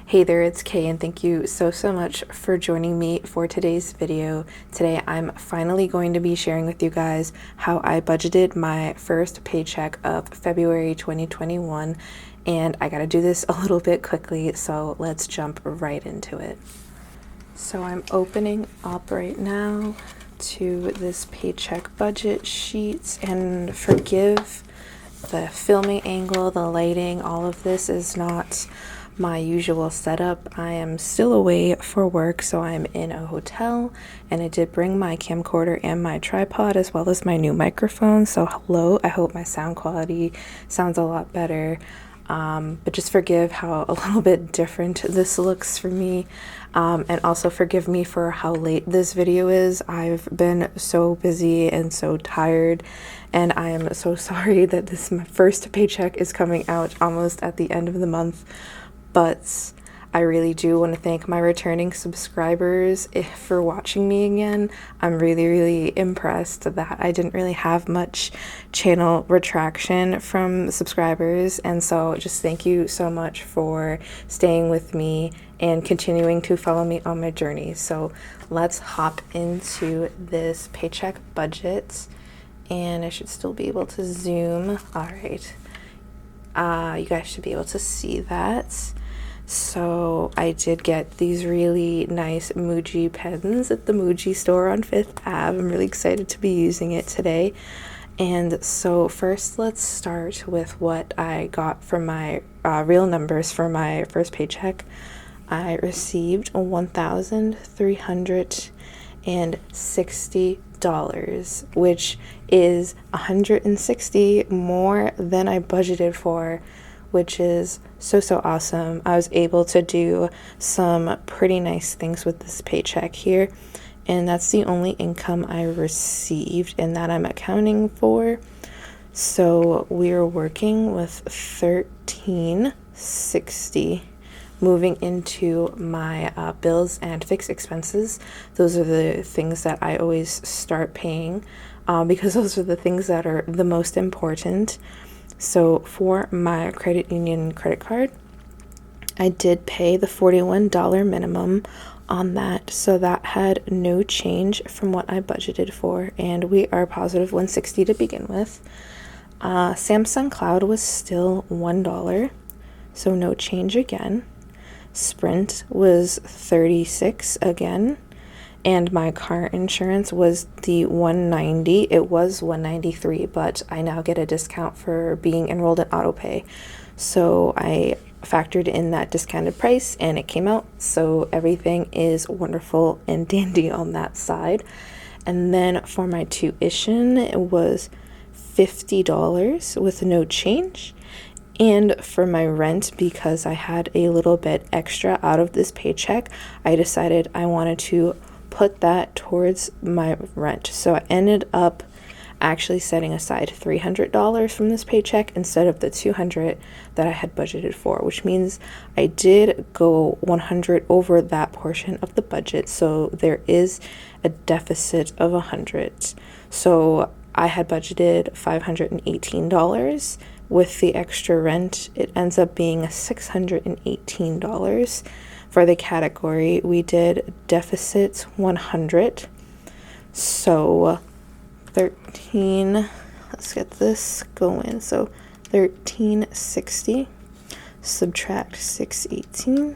Hey there, it's Kay, and thank you so much for joining me for today's video. Today I'm finally going to be sharing with you guys how I budgeted my first paycheck of February 2021, and I gotta do this a little bit quickly, so let's jump right into it. So I'm opening up right now to this paycheck budget sheet, and forgive the filming angle, the lighting, all of this is not my usual setup. I am still away for work, so I'm in a hotel, and I did bring my camcorder and my tripod as well as my new microphone. So hello, I hope my sound quality sounds a lot better. But just forgive how a little bit different this looks for me, and also forgive me for how late this video is. I've been so busy and so tired, and I am so sorry that this first paycheck is coming out almost at the end of the month. But I really do want to thank my returning subscribers for watching me again. I'm really impressed that I didn't really have much channel retraction from subscribers, and so just thank you so much for staying with me and continuing to follow me on my journey. So let's hop into this paycheck budget, and I should still be able to zoom. All right. You guys should be able to see that. So I did get these really nice Muji pens at the Muji store on 5th Ave. I'm really excited to be using it today. And so first, let's start with what I got from my real numbers for my first paycheck. I received $1,360, which is $160 more than I budgeted for, which is so awesome. I was able to do some pretty nice things with this paycheck here, and that's the only income I received and that I'm accounting for. So we are working with $1,360 moving into my bills and fixed expenses. Those are the things that I always start paying because those are the things that are the most important. So for my credit union credit card, I did pay the $41 minimum on that, so that had no change from what I budgeted for, and we are positive $160 to begin with. Samsung Cloud was still $1, so no change again. Sprint was $36 again, and my car insurance was the $190. It was $193, but I now get a discount for being enrolled in autopay. So I factored in that discounted price and it came out. So everything is wonderful and dandy on that side. And then for my tuition, it was $50 with no change. And for my rent, because I had a little bit extra out of this paycheck, I decided I wanted to put that towards my rent. So I ended up actually setting aside $300 from this paycheck instead of the $200 that I had budgeted for, which means I did go $100 over that portion of the budget. So there is a deficit of $100. So I had budgeted $518. With the extra rent, it ends up being $618. For the category, we did deficit 100. So 13, let's get this going. So 1360 subtract 618,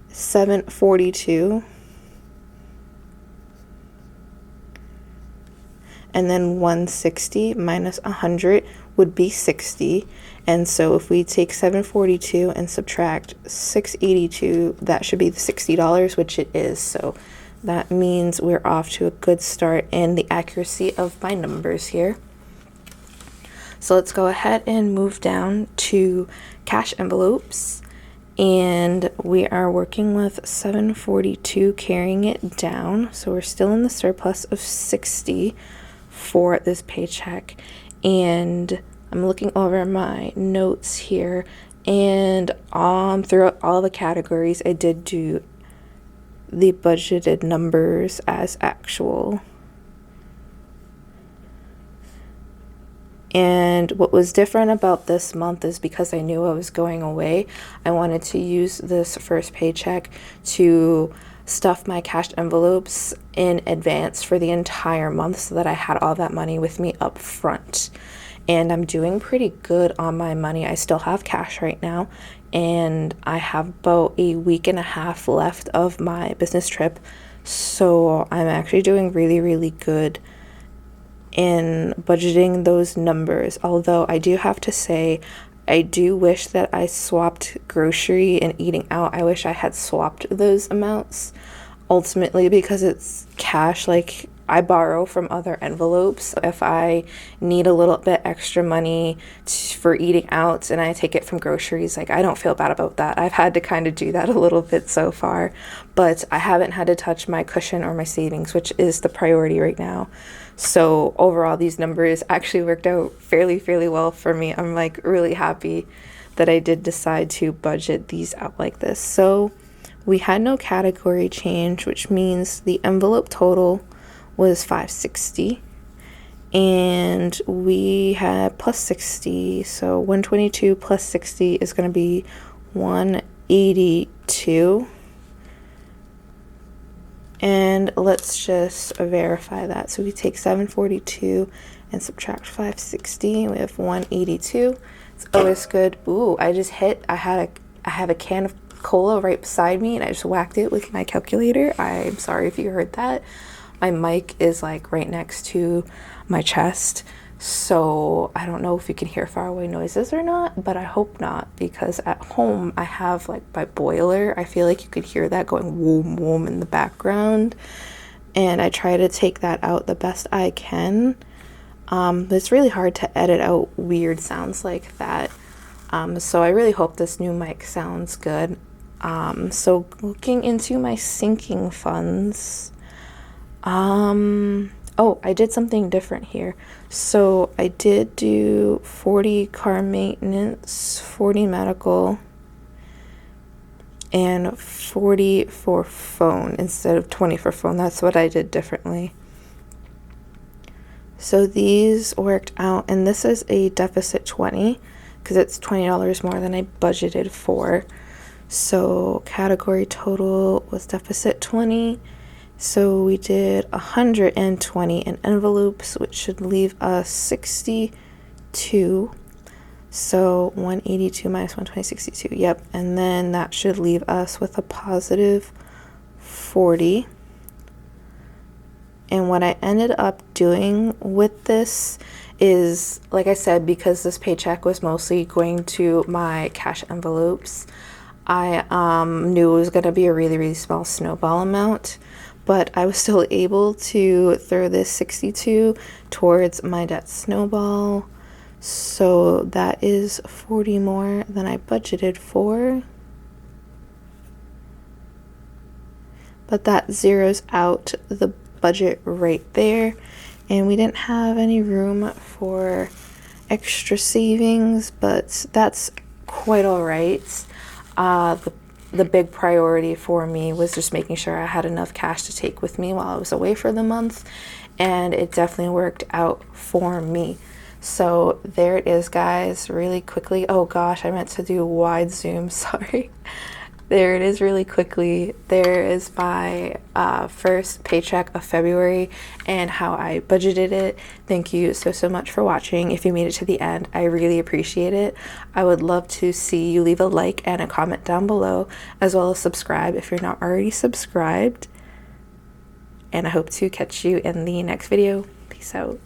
742, and then 160 minus 100 would be 60. And so if we take 742 and subtract 682, that should be the $60, which it is. So that means we're off to a good start in the accuracy of my numbers here. So let's go ahead and move down to cash envelopes. And we are working with 742, carrying it down. So we're still in the surplus of 60 for this paycheck. And I'm looking over my notes here, and throughout all the categories, I did do the budgeted numbers as actual. And what was different about this month is because I knew I was going away, I wanted to use this first paycheck to stuff my cash envelopes in advance for the entire month so that I had all that money with me up front. And I'm doing pretty good on my money. I still have cash right now, and I have about a week and a half left of my business trip. So I'm actually doing really, really good in budgeting those numbers. Although I do have to say, I do wish that I swapped grocery and eating out. I wish I had swapped those amounts ultimately, because it's cash. Like, I borrow from other envelopes. If I need a little bit extra money for eating out and I take it from groceries, like, I don't feel bad about that. I've had to kind of do that a little bit so far, but I haven't had to touch my cushion or my savings, which is the priority right now. So overall, these numbers actually worked out fairly well for me. I'm like really happy that I did decide to budget these out like this. So we had no category change, which means the envelope total was $560, and we had plus 60, so 122 plus 60 is going to be 182. And let's just verify that. So we take 742 and subtract 560. We have 182. It's always good. Ooh, I have a can of cola right beside me, and I just whacked it with my calculator. I'm sorry if you heard that. My mic is like right next to my chest, so I don't know if you can hear faraway noises or not, but I hope not, because at home I have like my boiler. I feel like you could hear that going whoom whoom in the background, and I try to take that out the best I can. It's really hard to edit out weird sounds like that, so I really hope this new mic sounds good. So looking into my sinking funds, oh, I did something different here. So I did do 40 car maintenance, 40 medical, and 40 for phone instead of 20 for phone. That's what I did differently. So these worked out, and this is a deficit 20 because it's $20 more than I budgeted for. So category total was deficit 20. So we did 120 in envelopes, which should leave us 62. So 182 minus 120, 62. Yep. And then that should leave us with a positive 40. And what I ended up doing with this is, like I said, because this paycheck was mostly going to my cash envelopes, I knew it was going to be a really small snowball amount. But I was still able to throw this 62 towards my debt snowball. So that is 40 more than I budgeted for. But that zeroes out the budget right there. And we didn't have any room for extra savings, but that's quite all right. The big priority for me was just making sure I had enough cash to take with me while I was away for the month, and it definitely worked out for me. So there it is, guys, really quickly. Oh gosh, I meant to do wide zoom, sorry. There it is really quickly. There is my first paycheck of February and how I budgeted it. Thank you so much for watching. If you made it to the end, I really appreciate it. I would love to see you leave a like and a comment down below, as well as subscribe if you're not already subscribed. And I hope to catch you in the next video. Peace out.